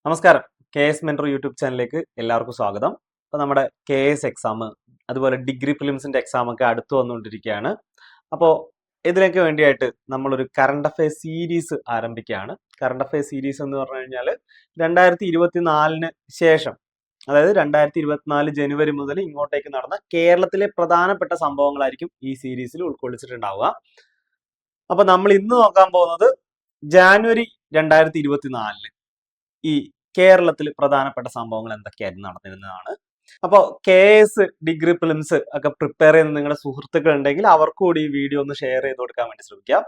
നമസ്കാരം. K S mentor YouTube ചാനലിലേക്ക് എല്ലാവർക്കും സ്വാഗതം. അപ്പോൾ നമ്മുടെ കെ എസ് എക്സാം അതുപോലെ ഡിഗ്രി പ്രിലിംസിൻ്റെ എക്സാമൊക്കെ അടുത്ത് വന്നുകൊണ്ടിരിക്കുകയാണ്. അപ്പോൾ ഇതിലേക്ക് വേണ്ടിയായിട്ട് നമ്മളൊരു കറണ്ട് അഫെയർ സീരീസ് ആരംഭിക്കുകയാണ്. കറണ്ട് അഫെയർ സീരീസ് എന്ന് പറഞ്ഞു കഴിഞ്ഞാൽ 2024 ശേഷം, അതായത് 2024 ജനുവരി മുതൽ ഇങ്ങോട്ടേക്ക് നടന്ന കേരളത്തിലെ പ്രധാനപ്പെട്ട സംഭവങ്ങളായിരിക്കും ഈ സീരീസിൽ ഉൾക്കൊള്ളിച്ചിട്ടുണ്ടാവുക. അപ്പോൾ നമ്മൾ ഇന്ന് നോക്കാൻ പോകുന്നത് ജാനുവരി 2024 ഈ കേരളത്തിൽ പ്രധാനപ്പെട്ട സംഭവങ്ങൾ എന്തൊക്കെയായിരുന്നു നടന്നിരുന്നതാണ്. അപ്പോൾ കെ എസ് ഡിഗ്രി പ്രിലിംസ് ഒക്കെ പ്രിപ്പയർ ചെയ്യുന്ന നിങ്ങളുടെ സുഹൃത്തുക്കൾ ഉണ്ടെങ്കിൽ അവർക്ക് കൂടി ഈ വീഡിയോ ഒന്ന് ഷെയർ ചെയ്ത് കൊടുക്കാൻ വേണ്ടി ശ്രമിക്കാം.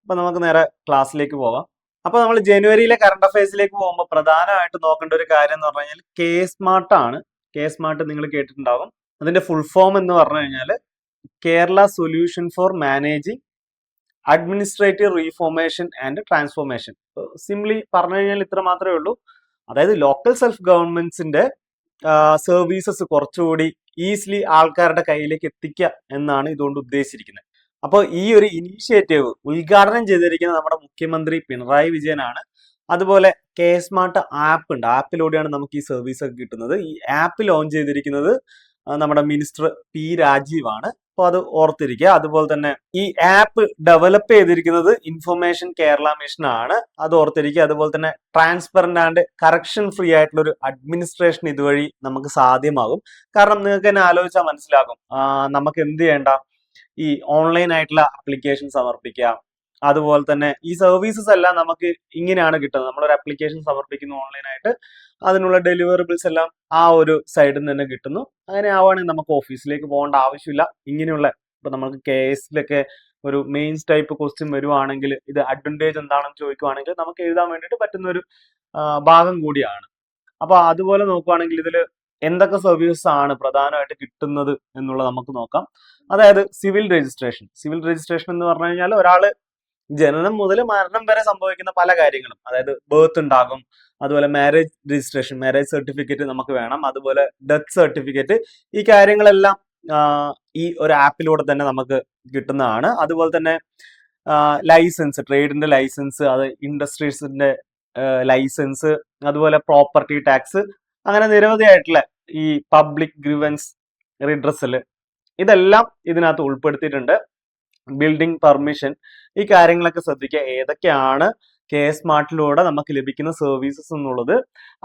അപ്പോൾ നമുക്ക് നേരെ ക്ലാസ്സിലേക്ക് പോകാം. അപ്പോൾ നമ്മൾ ജനുവരിയിലെ കറണ്ട് അഫയേഴ്സിലേക്ക് പോകുമ്പോൾ പ്രധാനമായിട്ട് നോക്കേണ്ട ഒരു കാര്യം എന്ന് പറഞ്ഞു കഴിഞ്ഞാൽ കെ സ്മാർട്ട് ആണ്. കെ സ്മാർട്ട് നിങ്ങൾ കേട്ടിട്ടുണ്ടാകും. അതിന്റെ ഫുൾ ഫോം എന്ന് പറഞ്ഞു കഴിഞ്ഞാൽ Kerala solution for managing administrative reformation and transformation. Simply പറഞ്ഞു കഴിഞ്ഞാൽ ഇത്ര മാത്രമേ ഉള്ളൂ. അതായത് ലോക്കൽ സെൽഫ് ഗവൺമെന്റ്സിന്റെ സർവീസസ് കുറച്ചുകൂടി ഈസിലി ആൾക്കാരുടെ കയ്യിലേക്ക് എത്തിക്കുക എന്നാണ് ഇതുകൊണ്ട് ഉദ്ദേശിച്ചിരിക്കുന്നത്. അപ്പോൾ ഈ ഒരു ഇനീഷ്യേറ്റീവ് ഉദ്ഘാടനം ചെയ്തിരിക്കുന്നത് നമ്മുടെ മുഖ്യമന്ത്രി പിണറായി വിജയനാണ്. അതുപോലെ കെ സ്മാർട്ട് ആപ്പ് ഉണ്ട്. ആപ്പിലൂടെയാണ് നമുക്ക് ഈ സർവീസ് ഒക്കെ കിട്ടുന്നത്. ഈ ആപ്പ് ലോഞ്ച് ചെയ്തിരിക്കുന്നത് നമ്മുടെ മിനിസ്റ്റർ പി രാജീവ് ആണ്. അപ്പോൾ അത് ഓർത്തിരിക്കുക. അതുപോലെ തന്നെ ഈ ആപ്പ് ഡെവലപ്പ് ചെയ്തിരിക്കുന്നത് ഇൻഫർമേഷൻ കേരള മിഷൻ ആണ്. അത് ഓർത്തിരിക്കുക. അതുപോലെ തന്നെ ട്രാൻസ്പെറന്റ് ആൻഡ് കറക്ഷൻ ഫ്രീ ആയിട്ടുള്ള ഒരു അഡ്മിനിസ്ട്രേഷൻ ഇതുവഴി നമുക്ക് സാധ്യമാകും. കാരണം നിങ്ങൾക്ക് തന്നെ ആലോചിച്ചാൽ മനസ്സിലാകും, നമുക്ക് എന്ത് ചെയ്യേണ്ട, ഈ ഓൺലൈൻ ആയിട്ടുള്ള ആപ്ലിക്കേഷൻ സമർപ്പിക്കുക. അതുപോലെ തന്നെ ഈ സർവീസസ് എല്ലാം നമുക്ക് ഇങ്ങനെയാണ് കിട്ടുന്നത്. നമ്മളൊരു ആപ്ലിക്കേഷൻ സമർപ്പിക്കുന്നു ഓൺലൈനായിട്ട്, അതിനുള്ള ഡെലിവറബിൾസ് എല്ലാം ആ ഒരു സൈഡിൽ നിന്ന് തന്നെ കിട്ടുന്നു. അങ്ങനെ ആവുകയാണെങ്കിൽ നമുക്ക് ഓഫീസിലേക്ക് പോകേണ്ട ആവശ്യമില്ല. ഇങ്ങനെയുള്ള ഇപ്പൊ നമുക്ക് കെ എസിലൊക്കെ ഒരു മെയിൻസ് ടൈപ്പ് ക്വസ്റ്റ്യൻ വരുവാണെങ്കിൽ ഇത് അഡ്വാൻറ്റേജ് എന്താണെന്ന് ചോദിക്കുവാണെങ്കിൽ നമുക്ക് എഴുതാൻ വേണ്ടിയിട്ട് പറ്റുന്ന ഒരു ഭാഗം കൂടിയാണ്. അപ്പൊ അതുപോലെ നോക്കുവാണെങ്കിൽ ഇതിൽ എന്തൊക്കെ സർവീസസ് ആണ് പ്രധാനമായിട്ട് കിട്ടുന്നത് എന്നുള്ളത് നമുക്ക് നോക്കാം. അതായത് സിവിൽ രജിസ്ട്രേഷൻ എന്ന് പറഞ്ഞു കഴിഞ്ഞാൽ ഒരാള് ജനനം മുതൽ മരണം വരെ സംഭവിക്കുന്ന പല കാര്യങ്ങളും, അതായത് ബർത്ത് ഉണ്ടാകും, അതുപോലെ മാരേജ് രജിസ്ട്രേഷൻ, മാരേജ് സർട്ടിഫിക്കറ്റ് നമുക്ക് വേണം, അതുപോലെ ഡെത്ത് സർട്ടിഫിക്കറ്റ്, ഈ കാര്യങ്ങളെല്ലാം ഈ ഒരു ആപ്പിലൂടെ തന്നെ നമുക്ക് കിട്ടുന്നതാണ്. അതുപോലെ തന്നെ ലൈസൻസ്, ട്രേഡിന്റെ ലൈസൻസ്, അത് ഇൻഡസ്ട്രീസിന്റെ ലൈസൻസ്, അതുപോലെ പ്രോപ്പർട്ടി ടാക്സ്, അങ്ങനെ നിരവധിയായിട്ടുള്ള ഈ പബ്ലിക് ഗ്രീവൻസ് റിഡ്രസൽ, ഇതെല്ലാം ഇതിനകത്ത് ഉൾപ്പെടുത്തിയിട്ടുണ്ട്. ബിൽഡിംഗ് പെർമിഷൻ, ഈ കാര്യങ്ങളൊക്കെ ശ്രദ്ധിക്കുക. ഏതൊക്കെയാണ് കെ സ്മാർട്ടിലൂടെ നമുക്ക് ലഭിക്കുന്ന സർവീസസ് എന്നുള്ളത്.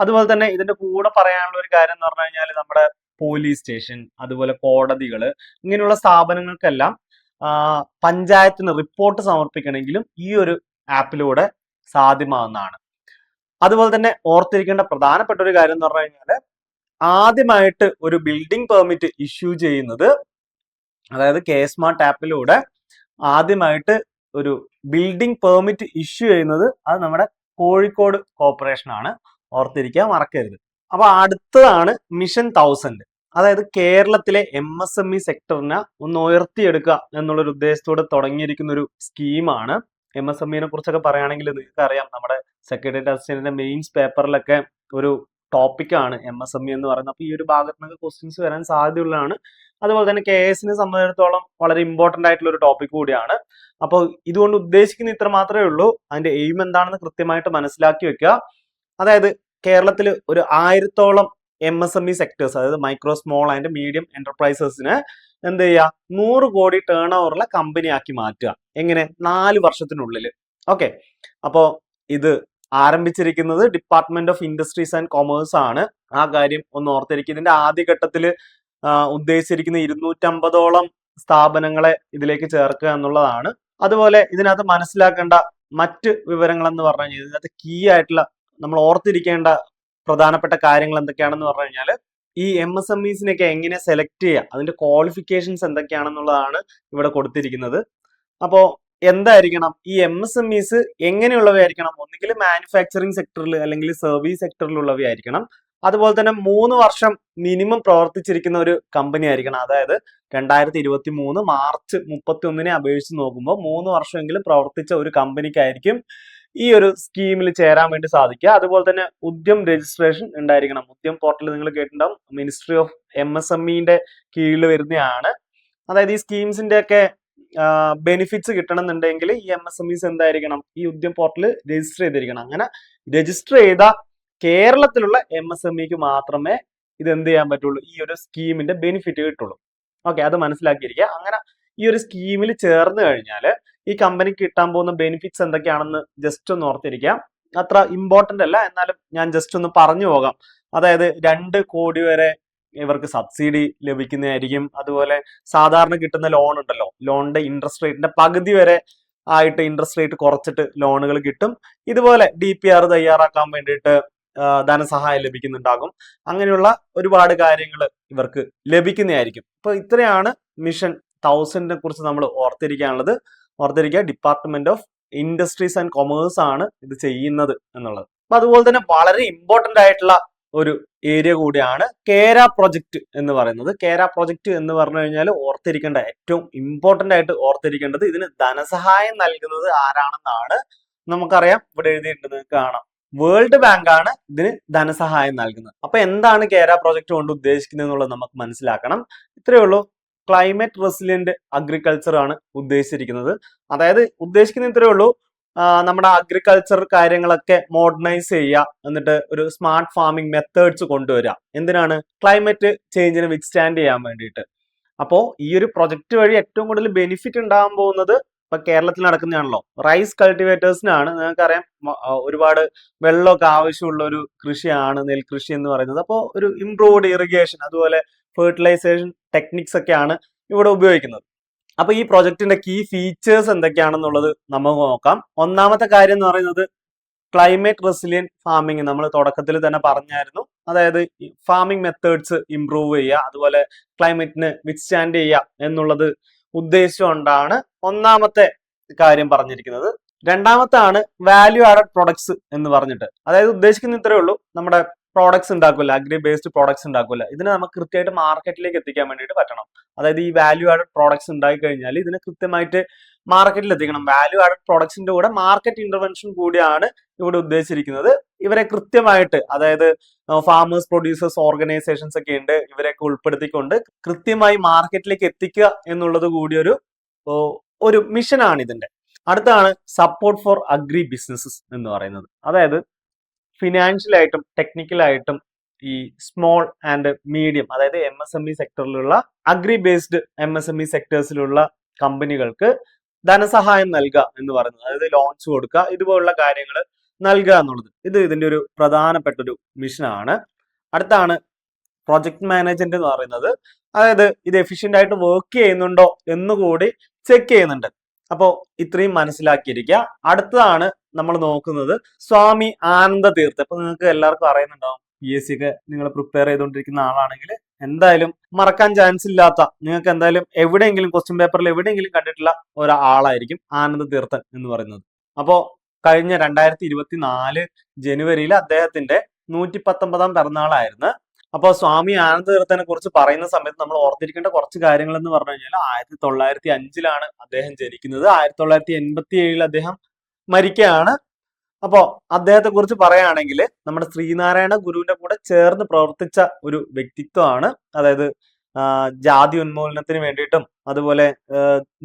അതുപോലെ തന്നെ ഇതിന്റെ കൂടെ പറയാനുള്ള ഒരു കാര്യം എന്ന് പറഞ്ഞു കഴിഞ്ഞാൽ നമ്മുടെ പോലീസ് സ്റ്റേഷൻ, അതുപോലെ കോടതികൾ, ഇങ്ങനെയുള്ള സ്ഥാപനങ്ങൾക്കെല്ലാം പഞ്ചായത്തിന് റിപ്പോർട്ട് സമർപ്പിക്കണമെങ്കിലും ഈ ഒരു ആപ്പിലൂടെ സാധ്യമാകുന്നതാണ്. അതുപോലെ തന്നെ ഓർത്തിരിക്കേണ്ട പ്രധാനപ്പെട്ട ഒരു കാര്യം എന്ന് പറഞ്ഞു കഴിഞ്ഞാൽ ആദ്യമായിട്ട് ഒരു ബിൽഡിംഗ് പെർമിറ്റ് ഇഷ്യൂ ചെയ്യുന്നത്, അതായത് കെ സ്മാർട്ട് ആപ്പിലൂടെ ആദ്യമായിട്ട് ഒരു ബിൽഡിംഗ് പെർമിറ്റ് ഇഷ്യൂ ചെയ്യുന്നത് അത് നമ്മുടെ കോഴിക്കോട് കോർപ്പറേഷൻ ആണ്. ഓർത്തിരിക്കാൻ മറക്കരുത്. അപ്പൊ അടുത്തതാണ് മിഷൻ 1000. അതായത് കേരളത്തിലെ MSME സെക്ടറിനെ ഒന്ന് ഉയർത്തിയെടുക്കുക എന്നുള്ളൊരു ഉദ്ദേശത്തോടെ തുടങ്ങിയിരിക്കുന്ന ഒരു സ്കീമാണ്. MSME കുറിച്ചൊക്കെ പറയുകയാണെങ്കിൽ നിങ്ങൾക്ക് അറിയാം, നമ്മുടെ സെക്രട്ടേറിയറ്റ് അസിസ്റ്റന്റിന്റെ മെയിൻസ് പേപ്പറിലൊക്കെ ഒരു ടോപ്പിക്കാണ് MSME എന്ന് പറയുന്നത്. അപ്പൊ ഈ ഒരു ഭാഗത്ത് നിന്ന് ക്വസ്റ്റ്യൻസ് വരാൻ സാധ്യതയുള്ളതാണ്. അതുപോലെ തന്നെ കെ എസിനെ സംബന്ധിച്ചിടത്തോളം വളരെ ഇമ്പോർട്ടന്റ് ആയിട്ടുള്ള ഒരു ടോപ്പിക് കൂടിയാണ്. അപ്പോൾ ഇതുകൊണ്ട് ഉദ്ദേശിക്കുന്ന ഇത്ര മാത്രമേ ഉള്ളൂ. അതിന്റെ എയിം എന്താണെന്ന് കൃത്യമായിട്ട് മനസ്സിലാക്കി വെക്കുക. അതായത് കേരളത്തിൽ ഒരു 1000-ഓളം MSME സെക്ടേഴ്സ്, അതായത് മൈക്രോ സ്മോൾ ആൻഡ് മീഡിയം എന്റർപ്രൈസസിനെ എന്ത് ചെയ്യുക, 100 കോടി ടേൺ ഓവറുള്ള കമ്പനിയാക്കി മാറ്റുക. എങ്ങനെ? 4 വർഷത്തിനുള്ളിൽ. ഓക്കെ. അപ്പോൾ ഇത് ആരംഭിച്ചിരിക്കുന്നത് department of industries and commerce ആണ്. ആ കാര്യം ഒന്ന് ഓർത്തിരിക്കുക. ഇതിന്റെ ആദ്യഘട്ടത്തിൽ ഉദ്ദേശിച്ചിരിക്കുന്ന 250-ഓളം സ്ഥാപനങ്ങളെ ഇതിലേക്ക് ചേർക്കുക എന്നുള്ളതാണ്. അതുപോലെ ഇതിനകത്ത് മനസ്സിലാക്കേണ്ട മറ്റ് വിവരങ്ങൾ എന്ന് പറഞ്ഞു കഴിഞ്ഞാൽ ഇതിനകത്ത് കീ ആയിട്ടുള്ള നമ്മൾ ഓർത്തിരിക്കേണ്ട പ്രധാനപ്പെട്ട കാര്യങ്ങൾ എന്തൊക്കെയാണെന്ന് പറഞ്ഞു കഴിഞ്ഞാൽ ഈ MSMEസിനെയൊക്കെ എങ്ങനെ സെലക്ട് ചെയ്യുക, അതിന്റെ ക്വാളിഫിക്കേഷൻസ് എന്തൊക്കെയാണെന്നുള്ളതാണ് ഇവിടെ കൊടുത്തിരിക്കുന്നത്. അപ്പോൾ എന്തായിരിക്കണം ഈ MSMEs എങ്ങനെയുള്ളവയായിരിക്കണം? ഒന്നുകിൽ മാനുഫാക്ചറിങ് സെക്ടറിൽ അല്ലെങ്കിൽ സർവീസ് സെക്ടറിലുള്ളവയായിരിക്കണം. അതുപോലെ തന്നെ 3 വർഷം മിനിമം പ്രവർത്തിച്ചിരിക്കുന്ന ഒരു കമ്പനി ആയിരിക്കണം. അതായത് 2023 മാർച്ച് 31 അപേക്ഷിച്ച് നോക്കുമ്പോൾ 3 വർഷമെങ്കിലും പ്രവർത്തിച്ച ഒരു കമ്പനിക്കായിരിക്കും ഈ ഒരു സ്കീമിൽ ചേരാൻ വേണ്ടി സാധിക്കുക. അതുപോലെ തന്നെ ഉദ്യം രജിസ്ട്രേഷൻ ഉണ്ടായിരിക്കണം. ഉദ്യം പോർട്ടൽ നിങ്ങൾ കേട്ടിട്ടുണ്ടാവും, മിനിസ്ട്രി ഓഫ് MSMEന്റെ കീഴിൽ വരുന്നതാണ്. അതായത് ഈ സ്കീംസിന്റെ ഒക്കെ ബെനിഫിറ്റ്സ് കിട്ടണമെന്നുണ്ടെങ്കിൽ ഈ MSMEs എന്തായിരിക്കണം, ഈ ഉദ്യം പോർട്ടൽ രജിസ്റ്റർ ചെയ്തിരിക്കണം. അങ്ങനെ രജിസ്റ്റർ ചെയ്ത കേരളത്തിലുള്ള MSMEക്ക് മാത്രമേ ഇത് എന്ത് ചെയ്യാൻ പറ്റുള്ളൂ, ഈ ഒരു സ്കീമിന്റെ ബെനിഫിറ്റ് കിട്ടുള്ളൂ. ഓക്കെ, അത് മനസ്സിലാക്കിയിരിക്കുക. അങ്ങനെ ഈ ഒരു സ്കീമിൽ ചേർന്ന് കഴിഞ്ഞാൽ ഈ കമ്പനിക്ക് കിട്ടാൻ പോകുന്ന ബെനിഫിറ്റ്സ് എന്തൊക്കെയാണെന്ന് ജസ്റ്റ് ഒന്ന് ഓർത്തിരിക്കാം. അത്ര ഇമ്പോർട്ടന്റ് അല്ല, എന്നാലും ഞാൻ ജസ്റ്റ് ഒന്ന് പറഞ്ഞു പോകാം. അതായത് 2 കോടി വരെ ഇവർക്ക് സബ്സിഡി ലഭിക്കുന്നതായിരിക്കും. അതുപോലെ സാധാരണ കിട്ടുന്ന ലോൺ ഉണ്ടല്ലോ, ലോണിന്റെ ഇൻട്രസ്റ്റ് റേറ്റിന്റെ പകുതി വരെ ആയിട്ട് ഇൻട്രസ്റ്റ് റേറ്റ് കുറച്ചിട്ട് ലോണുകൾ കിട്ടും. ഇതുപോലെ DPR തയ്യാറാക്കാൻ വേണ്ടിയിട്ട് ധനസഹായം ലഭിക്കുന്നുണ്ടാകും. അങ്ങനെയുള്ള ഒരുപാട് കാര്യങ്ങൾ ഇവർക്ക് ലഭിക്കുന്നതായിരിക്കും. അപ്പൊ ഇത്രയാണ് മിഷൻ 1000നെ കുറിച്ച് നമ്മൾ ഓർത്തിരിക്കാനുള്ളത്. ഓർത്തിരിക്കുക, department of industries and commerce ആണ് ഇത് ചെയ്യുന്നത് എന്നുള്ളത്. അപ്പൊ അതുപോലെ തന്നെ വളരെ ഇമ്പോർട്ടന്റ് ആയിട്ടുള്ള ഒരു ഏരിയ കൂടിയാണ് കേര പ്രൊജക്ട് എന്ന് പറയുന്നത്. കേര പ്രൊജക്ട് എന്ന് പറഞ്ഞു കഴിഞ്ഞാൽ ഓർത്തിരിക്കേണ്ട, ഏറ്റവും ഇമ്പോർട്ടന്റ് ആയിട്ട് ഓർത്തിരിക്കേണ്ടത്, ഇതിന് ധനസഹായം നൽകുന്നത് ആരാണെന്നാണ്. നമുക്കറിയാം, ഇവിടെ എഴുതിയിട്ടുണ്ട്, കാണാം, വേൾഡ് ബാങ്ക് ആണ് ഇതിന് ധനസഹായം നൽകുന്നത്. അപ്പൊ എന്താണ് കേര പ്രൊജക്ട് കൊണ്ട് ഉദ്ദേശിക്കുന്നത് എന്നുള്ളത് നമുക്ക് മനസ്സിലാക്കണം. ഇത്രയേ ഉള്ളൂ. ക്ലൈമറ്റ് റെസിലിയന്റ് അഗ്രികൾച്ചർ ആണ് ഉദ്ദേശിച്ചിരിക്കുന്നത്. അതായത് ഉദ്ദേശിക്കുന്നത് ഇത്രയേ ഉള്ളൂ, നമ്മുടെ അഗ്രികൾച്ചർ കാര്യങ്ങളൊക്കെ മോഡേണൈസ് ചെയ്യുക, എന്നിട്ട് ഒരു സ്മാർട്ട് ഫാമിംഗ് മെത്തേഡ്സ് കൊണ്ടുവരിക. എന്തിനാണ്? ക്ലൈമറ്റ് ചേഞ്ചിനെ വിത്ത്സ്റ്റാൻഡ് ചെയ്യാൻ വേണ്ടിയിട്ട്. അപ്പോൾ ഈ ഒരു പ്രൊജക്ട് വഴി ഏറ്റവും കൂടുതൽ ബെനിഫിറ്റ് ഉണ്ടാകാൻ പോകുന്നത് ഇപ്പൊ കേരളത്തിൽ നടക്കുന്നതാണല്ലോ, റൈസ് കൾട്ടിവേറ്റേഴ്സിനാണ്. നിങ്ങൾക്കറിയാം, ഒരുപാട് വെള്ളമൊക്കെ ആവശ്യമുള്ള ഒരു കൃഷിയാണ് നെൽകൃഷി എന്ന് പറയുന്നത്. അപ്പോൾ ഒരു ഇംപ്രൂവ്ഡ് ഇറിഗേഷൻ, അതുപോലെ ഫെർട്ടിലൈസേഷൻ ടെക്നിക്സ് ഒക്കെയാണ് ഇവിടെ ഉപയോഗിക്കുന്നത്. അപ്പൊ ഈ പ്രൊജക്ടിന്റെ കീ ഫീച്ചേഴ്സ് എന്തൊക്കെയാണെന്നുള്ളത് നമുക്ക് നോക്കാം. ഒന്നാമത്തെ കാര്യം എന്ന് പറയുന്നത് ക്ലൈമറ്റ് റെസിലിയന്റ് ഫാമിംഗ്. നമ്മൾ തുടക്കത്തിൽ തന്നെ പറഞ്ഞായിരുന്നു. അതായത് ഫാമിംഗ് മെത്തേഡ്സ് ഇംപ്രൂവ് ചെയ്യുക, അതുപോലെ ക്ലൈമറ്റിന് വിത്ത്സ്റ്റാൻഡ് ചെയ്യുക എന്നുള്ളത് ഉദ്ദേശിച്ചുകൊണ്ടാണ് ഒന്നാമത്തെ കാര്യം പറഞ്ഞിരിക്കുന്നത്. രണ്ടാമത്താണ് വാല്യൂ ആഡഡ് പ്രൊഡക്ട്സ് എന്ന് പറഞ്ഞിട്ട്. അതായത് ഉദ്ദേശിക്കുന്ന ഇത്രയേ ഉള്ളൂ, നമ്മുടെ പ്രോഡക്ട്സ് ഉണ്ടാക്കില്ല, അഗ്രി ബേസ്ഡ് പ്രോഡക്ട്സ് ഉണ്ടാക്കില്ല, ഇതിനെ നമുക്ക് കൃത്യമായിട്ട് മാർക്കറ്റിലേക്ക് എത്തിക്കാൻ വേണ്ടിയിട്ട് പറ്റണം. അതായത് ഈ വാല്യൂ ആഡഡ് പ്രോഡക്ട്സ് ഉണ്ടായി കഴിഞ്ഞാൽ ഇതിനെ കൃത്യമായിട്ട് മാർക്കറ്റിൽ എത്തിക്കണം. വാല്യൂ ആഡഡ് പ്രോഡക്ട്സിന്റെ കൂടെ മാർക്കറ്റ് ഇന്റർവെൻഷൻ കൂടിയാണ് ഇവിടെ ഉദ്ദേശിച്ചിരിക്കുന്നത്. ഇവരെ കൃത്യമായിട്ട്, അതായത് ഫാമേഴ്സ് പ്രൊഡ്യൂസേഴ്സ് ഓർഗനൈസേഷൻസ് ഒക്കെ ഉണ്ട്, ഇവരെയൊക്കെ ഉൾപ്പെടുത്തിക്കൊണ്ട് കൃത്യമായി മാർക്കറ്റിലേക്ക് എത്തിക്കുക എന്നുള്ളത് കൂടി ഒരു മിഷനാണ് ഇതിന്റെ. അടുത്താണ് സപ്പോർട്ട് ഫോർ അഗ്രി ബിസിനസ്സസ് എന്ന് പറയുന്നത്. അതായത് ഫിനാൻഷ്യലായിട്ടും ടെക്നിക്കലായിട്ടും ഈ സ്മോൾ ആൻഡ് മീഡിയം, അതായത് MSME സെക്ടറിലുള്ള അഗ്രി ബേസ്ഡ് MSME സെക്ടേഴ്സിലുള്ള കമ്പനികൾക്ക് ധനസഹായം നൽകുക എന്ന് പറയുന്നത്. അതായത് ലോൺസ് കൊടുക്കുക, ഇതുപോലുള്ള കാര്യങ്ങൾ നൽകുക എന്നുള്ളത് ഇതിന്റെ ഒരു പ്രധാനപ്പെട്ട ഒരു മിഷനാണ്. അടുത്താണ് പ്രൊജക്ട് മാനേജ്മെന്റ് എന്ന് പറയുന്നത്. അതായത് ഇത് എഫിഷ്യന്റ് ആയിട്ട് വർക്ക് ചെയ്യുന്നുണ്ടോ എന്നുകൂടി ചെക്ക് ചെയ്യുന്നുണ്ട്. അപ്പോൾ ഇത്രയും മനസ്സിലാക്കിയിരിക്കുക. അടുത്തതാണ് നമ്മൾ നോക്കുന്നത് സ്വാമി ആനന്ദ തീർത്ഥ. ഇപ്പൊ നിങ്ങൾക്ക് എല്ലാവർക്കും അറിയുന്നുണ്ടാവും, PSC ഒക്കെ നിങ്ങൾ പ്രിപ്പയർ ചെയ്തുകൊണ്ടിരിക്കുന്ന ആളാണെങ്കിൽ എന്തായാലും മറക്കാൻ ചാൻസ് ഇല്ലാത്ത, നിങ്ങൾക്ക് എന്തായാലും എവിടെയെങ്കിലും ക്വസ്റ്റ്യൻ പേപ്പറിൽ എവിടെയെങ്കിലും കണ്ടിട്ടുള്ള ഒരാളായിരിക്കും ആനന്ദ തീർത്ഥൻ എന്ന് പറയുന്നത്. അപ്പോ കഴിഞ്ഞ 2024 ജനുവരിയിൽ അദ്ദേഹത്തിന്റെ 119ാം പിറന്നാളായിരുന്നു. അപ്പോൾ സ്വാമി ആനന്ദ തീർത്ഥനെ കുറിച്ച് പറയുന്ന സമയത്ത് നമ്മൾ ഓർത്തിരിക്കേണ്ട കുറച്ച് കാര്യങ്ങൾ എന്ന് പറഞ്ഞു കഴിഞ്ഞാൽ 1905 അദ്ദേഹം ജനിക്കുന്നത്. 1987 അദ്ദേഹം മരിക്കുകയാണ്. അപ്പോ അദ്ദേഹത്തെ കുറിച്ച് പറയുകയാണെങ്കിൽ നമ്മുടെ ശ്രീനാരായണ ഗുരുവിന്റെ കൂടെ ചേർന്ന് പ്രവർത്തിച്ച ഒരു വ്യക്തിത്വമാണ്. അതായത് ജാതി ഉന്മൂലനത്തിന് വേണ്ടിയിട്ടും അതുപോലെ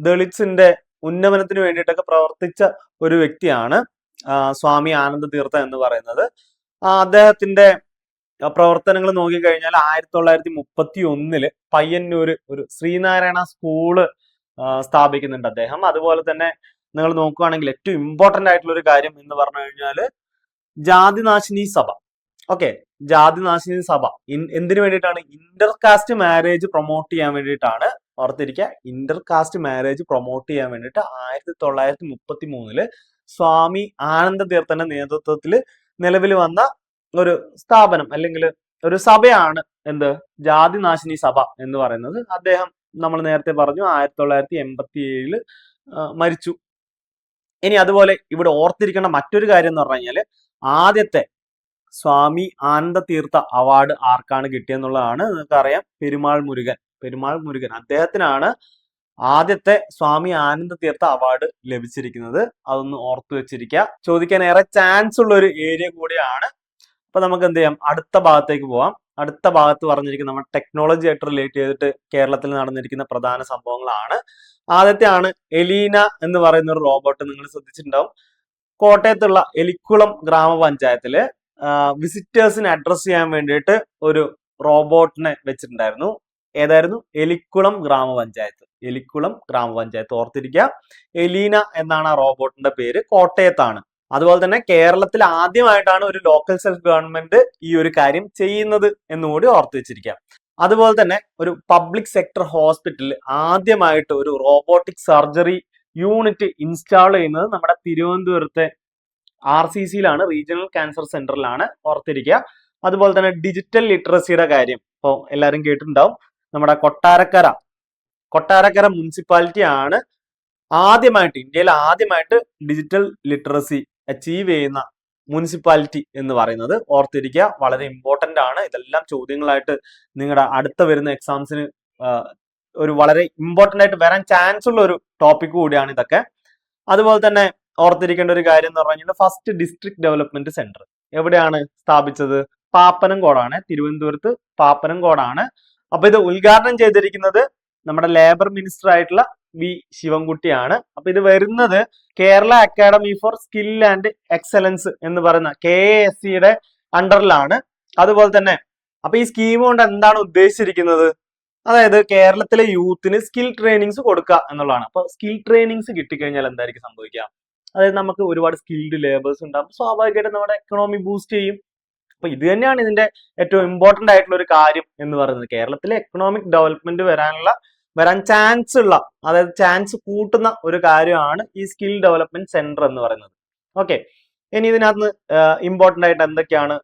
ദളിത്സിന്റെ ഉന്നമനത്തിന് വേണ്ടിയിട്ടൊക്കെ പ്രവർത്തിച്ച ഒരു വ്യക്തിയാണ് സ്വാമി ആനന്ദ തീർത്ഥ എന്ന് പറയുന്നത്. അദ്ദേഹത്തിന്റെ പ്രവർത്തനങ്ങൾ നോക്കിക്കഴിഞ്ഞാൽ 1931 പയ്യന്നൂര് ഒരു ശ്രീനാരായണ സ്കൂള് സ്ഥാപിക്കുന്നുണ്ട് അദ്ദേഹം. അതുപോലെ തന്നെ നിങ്ങൾ നോക്കുകയാണെങ്കിൽ ഏറ്റവും ഇമ്പോർട്ടന്റ് ആയിട്ടുള്ള ഒരു കാര്യം എന്ന് പറഞ്ഞു കഴിഞ്ഞാൽ ജാതിനാശിനി സഭ. ഓക്കെ, ജാതിനാശിനി സഭ എന്തിനു വേണ്ടിയിട്ടാണ്? ഇന്റർ കാസ്റ്റ് മാരേജ് പ്രൊമോട്ട് ചെയ്യാൻ വേണ്ടിയിട്ടാണ്. ഓർത്തിരിക്കുക, ഇന്റർ കാസ്റ്റ് മാരേജ് പ്രൊമോട്ട് ചെയ്യാൻ വേണ്ടിയിട്ട് 1933 സ്വാമി ആനന്ദ തീർത്ഥന്റെ നേതൃത്വത്തിൽ നിലവിൽ വന്ന ഒരു സ്ഥാപനം അല്ലെങ്കിൽ ഒരു സഭയാണ് എന്ത്, ജാതിനാശിനി സഭ എന്ന് പറയുന്നത്. അദ്ദേഹം നമ്മൾ നേരത്തെ പറഞ്ഞു 1987 മരിച്ചു. ഇനി അതുപോലെ ഇവിടെ ഓർത്തിരിക്കേണ്ട മറ്റൊരു കാര്യം എന്ന് പറഞ്ഞു കഴിഞ്ഞാൽ ആദ്യത്തെ സ്വാമി ആനന്ദ തീർത്ഥ അവാർഡ് ആർക്കാണ് കിട്ടിയെന്നുള്ളതാണ്. നിങ്ങൾക്കറിയാം, പെരുമാൾ മുരുകൻ അദ്ദേഹത്തിനാണ് ആദ്യത്തെ സ്വാമി ആനന്ദ തീർത്ഥ അവാർഡ് ലഭിച്ചിരിക്കുന്നത്. അതൊന്ന് ഓർത്തു വെച്ചിരിക്കുക. ചോദിക്കാൻ ഏറെ ചാൻസ് ഉള്ള ഒരു ഏരിയ കൂടിയാണ്. അപ്പൊ നമുക്ക് എന്ത് ചെയ്യാം, അടുത്ത ഭാഗത്തേക്ക് പോവാം. അടുത്ത ഭാഗത്ത് പറഞ്ഞിരിക്കുന്ന നമ്മുടെ ടെക്നോളജി ആയിട്ട് റിലേറ്റ് ചെയ്തിട്ട് കേരളത്തിൽ നടന്നിരിക്കുന്ന പ്രധാന സംഭവങ്ങളാണ്. ആദ്യത്തെയാണ് എലീന എന്ന് പറയുന്ന ഒരു റോബോട്ട്. നിങ്ങൾ ശ്രദ്ധിച്ചിട്ടുണ്ടാവും, കോട്ടയത്തുള്ള എലിക്കുളം ഗ്രാമപഞ്ചായത്തില് വിസിറ്റേഴ്സിനെ അഡ്രസ് ചെയ്യാൻ വേണ്ടിയിട്ട് ഒരു റോബോട്ടിനെ വെച്ചിട്ടുണ്ടായിരുന്നു. ഏതായിരുന്നു? എലിക്കുളം ഗ്രാമപഞ്ചായത്ത്. എലിക്കുളം ഗ്രാമപഞ്ചായത്ത് ഓർത്തിരിക്കുക. എലീന എന്നാണ് ആ റോബോട്ടിന്റെ പേര്. കോട്ടയത്താണ്. അതുപോലെ തന്നെ കേരളത്തിൽ ആദ്യമായിട്ടാണ് ഒരു ലോക്കൽ സെൽഫ് ഗവൺമെന്റ് ഈ ഒരു കാര്യം ചെയ്യുന്നത് എന്നുകൂടി ഓർത്തു വെച്ചിരിക്കാം. അതുപോലെ തന്നെ ഒരു പബ്ലിക് സെക്ടർ ഹോസ്പിറ്റലിൽ ആദ്യമായിട്ട് ഒരു റോബോട്ടിക് സർജറി യൂണിറ്റ് ഇൻസ്റ്റാൾ ചെയ്യുന്നത് നമ്മുടെ തിരുവനന്തപുരത്തെ RCCയിലാണ്, റീജിയണൽ ക്യാൻസർ സെന്ററിലാണ്, ഓർത്തിരിക്കുക. അതുപോലെ തന്നെ ഡിജിറ്റൽ ലിറ്ററസിയുടെ കാര്യം ഇപ്പോൾ എല്ലാവരും കേട്ടിട്ടുണ്ടാവും. നമ്മുടെ കൊട്ടാരക്കര മുനിസിപ്പാലിറ്റി ആണ് ആദ്യമായിട്ട്, ഇന്ത്യയിൽ ആദ്യമായിട്ട് ഡിജിറ്റൽ ലിറ്ററസി അച്ചീവ് ചെയ്യുന്ന മുനിസിപ്പാലിറ്റി എന്ന് പറയുന്നത്. ഓർത്തിരിക്കുക, വളരെ ഇമ്പോർട്ടന്റ് ആണ്. ഇതെല്ലാം ചോദ്യങ്ങളായിട്ട് നിങ്ങളുടെ അടുത്ത വരുന്ന എക്സാംസിന് ഒരു വളരെ ഇമ്പോർട്ടന്റ് ആയിട്ട് വരാൻ ചാൻസ് ഉള്ള ഒരു ടോപ്പിക് കൂടിയാണ് ഇതൊക്കെ. അതുപോലെ തന്നെ ഓർത്തിരിക്കേണ്ട ഒരു കാര്യം എന്ന് പറഞ്ഞു കഴിഞ്ഞാൽ ഫസ്റ്റ് ഡിസ്ട്രിക്ട് ഡെവലപ്മെന്റ് സെന്റർ എവിടെയാണ് സ്ഥാപിച്ചത്? പാപ്പനംകോടാണ്. തിരുവനന്തപുരത്ത് പാപ്പനംകോടാണ്. അപ്പൊ ഇത് ഉദ്ഘാടനം ചെയ്തിരിക്കുന്നത് നമ്മുടെ ലേബർ മിനിസ്റ്റർ ആയിട്ടുള്ള വി ശിവൻകുട്ടിയാണ്. അപ്പൊ ഇത് വരുന്നത് Kerala academy four skill and excellence എന്ന് പറയുന്ന KASCയുടെ അണ്ടറിലാണ്. അതുപോലെ തന്നെ അപ്പൊ ഈ സ്കീം കൊണ്ട് എന്താണ് ഉദ്ദേശിച്ചിരിക്കുന്നത്? അതായത് കേരളത്തിലെ യൂത്തിന് സ്കിൽ ട്രെയിനിങ്സ് കൊടുക്കുക എന്നുള്ളതാണ്. അപ്പൊ സ്കിൽ ട്രെയിനിങ്സ് കിട്ടിക്കഴിഞ്ഞാൽ എന്തായിരിക്കും സംഭവിക്കുക? അതായത് നമുക്ക് ഒരുപാട് സ്കിൽഡ് ലേബേഴ്സ് ഉണ്ടാകും, സ്വാഭാവികമായിട്ടും നമ്മുടെ എക്കണോമി ബൂസ്റ്റ് ചെയ്യും. അപ്പൊ ഇത് തന്നെയാണ് ഇതിന്റെ ഏറ്റവും ഇമ്പോർട്ടന്റ് ആയിട്ടുള്ള ഒരു കാര്യം എന്ന് പറയുന്നത്. കേരളത്തിലെ എക്കണോമിക് ഡെവലപ്മെന്റ് വരാൻ ചാൻസ് ഉള്ള, അതായത് ചാൻസ് കൂട്ടുന്ന ഒരു കാര്യമാണ് ഈ സ്കിൽ ഡെവലപ്മെന്റ് സെന്റർ എന്ന് പറയുന്നത്. ഓക്കെ, ഇനി ഇതിനകത്ത് ഇമ്പോർട്ടന്റ് ആയിട്ട് എന്തൊക്കെയാണ്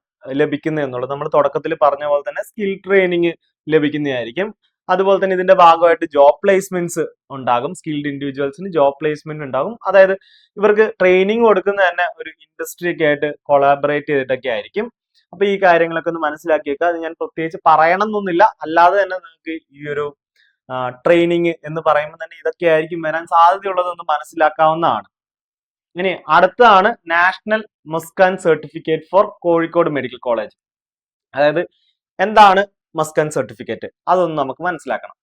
ലഭിക്കുന്നത് എന്നുള്ളത് നമ്മൾ തുടക്കത്തിൽ പറഞ്ഞ പോലെ തന്നെ സ്കിൽ ട്രെയിനിങ് ലഭിക്കുന്നതായിരിക്കും. അതുപോലെ തന്നെ ഇതിന്റെ ഭാഗമായിട്ട് ജോബ് പ്ലേസ്മെന്റ്സ് ഉണ്ടാകും. സ്കിൽഡ് ഇൻഡിവിജ്വൽസിന് ജോബ് പ്ലേസ്മെന്റ് ഉണ്ടാകും. അതായത് ഇവർക്ക് ട്രെയിനിങ് കൊടുക്കുന്നത് തന്നെ ഒരു ഇൻഡസ്ട്രി ഒക്കെ ആയിട്ട് കൊളാബറേറ്റ് ചെയ്തിട്ടൊക്കെ ആയിരിക്കും. അപ്പൊ ഈ കാര്യങ്ങളൊക്കെ ഒന്ന് മനസ്സിലാക്കി വെക്കുക. അത് ഞാൻ പ്രത്യേകിച്ച് പറയണം എന്നൊന്നുമില്ല, അല്ലാതെ തന്നെ നിങ്ങൾക്ക് ഈ ഒരു ട്രെയിനിങ് എന്ന് പറയുമ്പോൾ തന്നെ ഇതൊക്കെ ആയിരിക്കും വരാൻ സാധ്യതയുള്ളതെന്ന് മനസ്സിലാക്കാവുന്നതാണ്. ഇനി അടുത്തതാണ് national Musqan certificate for Kozhikode medical college. അതായത് എന്താണ് മസ്കാൻ സർട്ടിഫിക്കറ്റ്? അതൊന്ന് നമുക്ക് മനസ്സിലാക്കണം.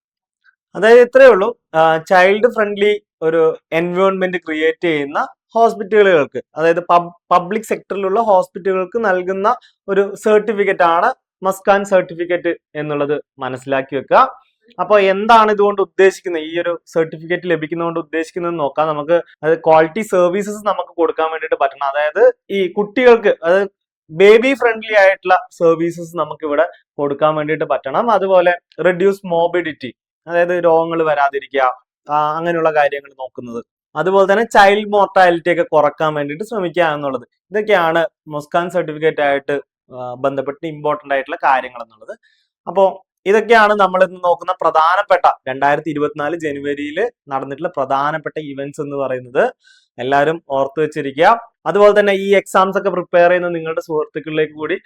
അതായത് ഇത്രയേ ഉള്ളൂ, ചൈൽഡ് ഫ്രണ്ട്ലി ഒരു എൻവയോൺമെന്റ് ക്രിയേറ്റ് ചെയ്യുന്ന ഹോസ്പിറ്റലുകൾക്ക്, അതായത് പബ്ലിക് സെക്ടറിലുള്ള ഹോസ്പിറ്റലുകൾക്ക് നൽകുന്ന ഒരു സർട്ടിഫിക്കറ്റ് ആണ് മസ്കാൻ സർട്ടിഫിക്കറ്റ് എന്നുള്ളത് മനസ്സിലാക്കി വെക്കുക. അപ്പോൾ എന്താണ് ഇതുകൊണ്ട് ഉദ്ദേശിക്കുന്നത്, ഈ ഒരു സർട്ടിഫിക്കറ്റ് ലഭിക്കുന്നതുകൊണ്ട് ഉദ്ദേശിക്കുന്നത് നോക്കാം നമുക്ക്. അത് ക്വാളിറ്റി സർവീസസ് നമുക്ക് കൊടുക്കാൻ വേണ്ടിയിട്ട് പറ്റണം. അതായത് ഈ കുട്ടികൾക്ക്, അതായത് ബേബി ഫ്രണ്ട്ലി ആയിട്ടുള്ള സർവീസസ് നമുക്ക് ഇവിടെ കൊടുക്കാൻ വേണ്ടിയിട്ട് പറ്റണം. അതുപോലെ റെഡ്യൂസ് മോബിഡിറ്റി, അതായത് രോഗങ്ങൾ വരാതിരിക്കുക, അങ്ങനെയുള്ള കാര്യങ്ങൾ നോക്കുന്നത്. അതുപോലെ തന്നെ ചൈൽഡ് മോർട്ടാലിറ്റി ഒക്കെ കുറക്കാൻ വേണ്ടിയിട്ട് ശ്രമിക്കുക എന്നുള്ളത്. ഇതൊക്കെയാണ് മസ്കാൻ സർട്ടിഫിക്കറ്റ് ആയിട്ട് ബന്ധപ്പെട്ട് ഇമ്പോർട്ടന്റ് ആയിട്ടുള്ള കാര്യങ്ങൾ എന്നുള്ളത്. അപ്പോൾ ഇതൊക്കെയാണ് നമ്മൾ ഇന്ന് നോക്കുന്ന പ്രധാനപ്പെട്ട 2024 ജനുവരിയിൽ നടന്നിട്ടുള്ള പ്രധാനപ്പെട്ട ഇവന്റ്സ് എന്ന് പറയുന്നത്. എല്ലാവരും ഓർത്തു വെച്ചിരിക്കുക. അതുപോലെ തന്നെ ഈ എക്സാംസ് ഒക്കെ പ്രിപ്പയർ ചെയ്യുന്ന നിങ്ങളുടെ സുഹൃത്തുക്കളിലേക്ക് കൂടി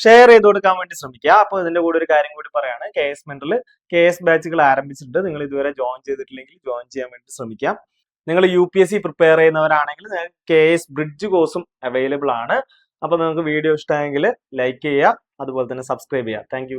ഷെയർ ചെയ്ത് കൊടുക്കാൻ വേണ്ടി ശ്രമിക്കുക. അപ്പോൾ ഇതിന്റെ കൂടെ ഒരു കാര്യം കൂടി പറയാണ്, KS മെന്ററിൽ KS ബാച്ചുകൾ ആരംഭിച്ചിട്ടുണ്ട്. നിങ്ങൾ ഇതുവരെ ജോയിൻ ചെയ്തിട്ടില്ലെങ്കിൽ ജോയിൻ ചെയ്യാൻ വേണ്ടി ശ്രമിക്കാം. നിങ്ങൾ UPSC പ്രിപ്പയർ ചെയ്യുന്നവരാണെങ്കിൽ KS ബ്രിഡ്ജ് കോഴ്സും അവൈലബിൾ ആണ്. അപ്പൊ നിങ്ങൾക്ക് വീഡിയോ ഇഷ്ടമായെങ്കിൽ ലൈക്ക് ചെയ്യുക, അതുപോലെ തന്നെ സബ്സ്ക്രൈബ് ചെയ്യുക. താങ്ക്